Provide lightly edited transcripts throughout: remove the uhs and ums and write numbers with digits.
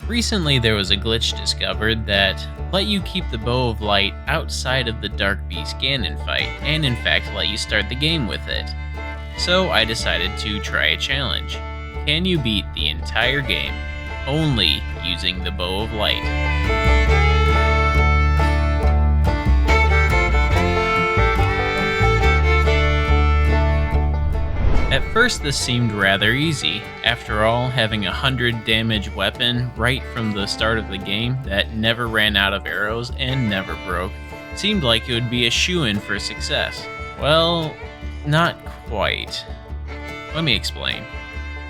Recently, there was a glitch discovered that let you keep the Bow of Light outside of the Dark Beast Ganon fight, and in fact let you start the game with it. So I decided to try a challenge. Can you beat the entire game only using the Bow of Light? At first this seemed rather easy. After all, having a 100 damage weapon right from the start of the game that never ran out of arrows and never broke seemed like it would be a shoo-in for success. Well, not quite. Let me explain.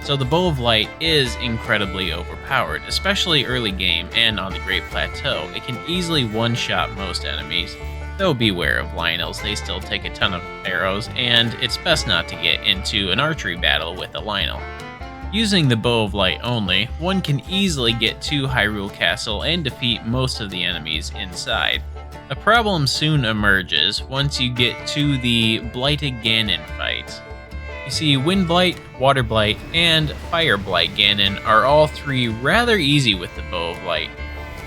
So the Bow of Light is incredibly overpowered, especially early game and on the Great Plateau. It can easily one-shot most enemies, though beware of Lionels, they still take a ton of arrows, and it's best not to get into an archery battle with a Lionel. Using the Bow of Light only, one can easily get to Hyrule Castle and defeat most of the enemies inside. A problem soon emerges once you get to the Blighted Ganon fight. You see, Wind Blight, Water Blight, and Fire Blight Ganon are all three rather easy with the Bow of Light.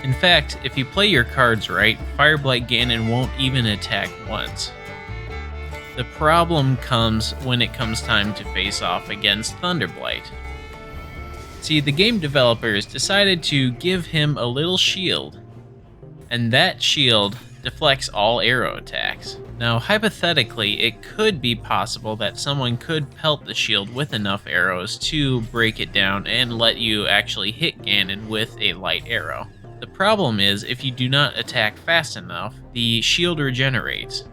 In fact, if you play your cards right, Fire Blight Ganon won't even attack once. The problem comes when it comes time to face off against Thunder Blight. See, the game developers decided to give him a little shield, and that shield deflects all arrow attacks. Now, hypothetically, it could be possible that someone could pelt the shield with enough arrows to break it down and let you actually hit Ganon with a light arrow. The problem is, if you do not attack fast enough, the shield regenerates,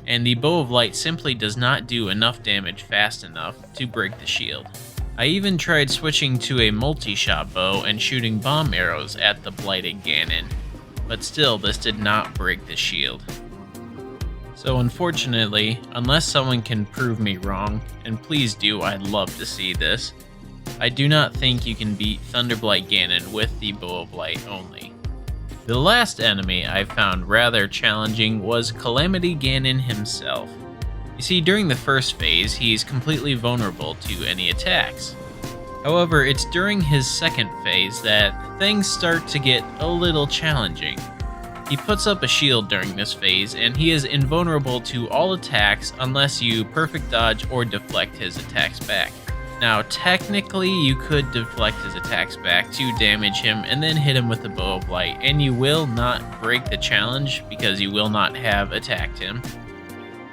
and the Bow of Light simply does not do enough damage fast enough to break the shield. I even tried switching to a multi-shot bow and shooting bomb arrows at the Blighted Ganon, but still this did not break the shield. So unfortunately, unless someone can prove me wrong, and please do, I'd love to see this, I do not think you can beat Thunderblight Ganon with the Bow of Light only. The last enemy I found rather challenging was Calamity Ganon himself. You see, during the first phase, he's completely vulnerable to any attacks. However, it's during his second phase that things start to get a little challenging. He puts up a shield during this phase, and he is invulnerable to all attacks unless you perfect dodge or deflect his attacks back. Now, technically, you could deflect his attacks back to damage him and then hit him with the Bow of Light, and you will not break the challenge because you will not have attacked him.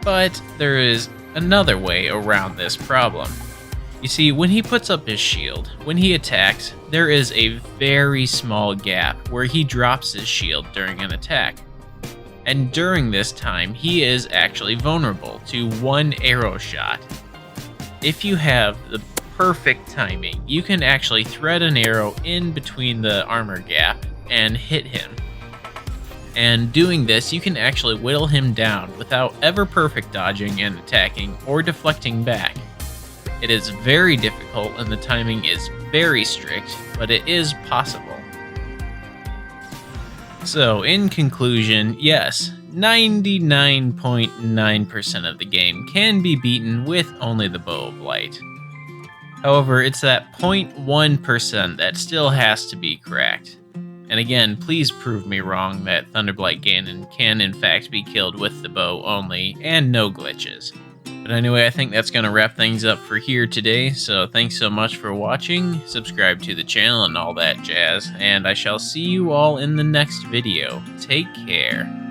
But there is another way around this problem. You see, when he puts up his shield, when he attacks, there is a very small gap where he drops his shield during an attack. And during this time, he is actually vulnerable to one arrow shot. If you have the perfect timing, you can actually thread an arrow in between the armor gap and hit him. And doing this, you can actually whittle him down without ever perfect dodging and attacking or deflecting back. It is very difficult and the timing is very strict, but it is possible. So, in conclusion, yes, 99.9% of the game can be beaten with only the Bow of Light. However, it's that 0.1% that still has to be cracked. And again, please prove me wrong that Thunderblight Ganon can in fact be killed with the bow only and no glitches. But anyway, I think that's going to wrap things up for here today, so thanks so much for watching, subscribe to the channel and all that jazz, and I shall see you all in the next video. Take care.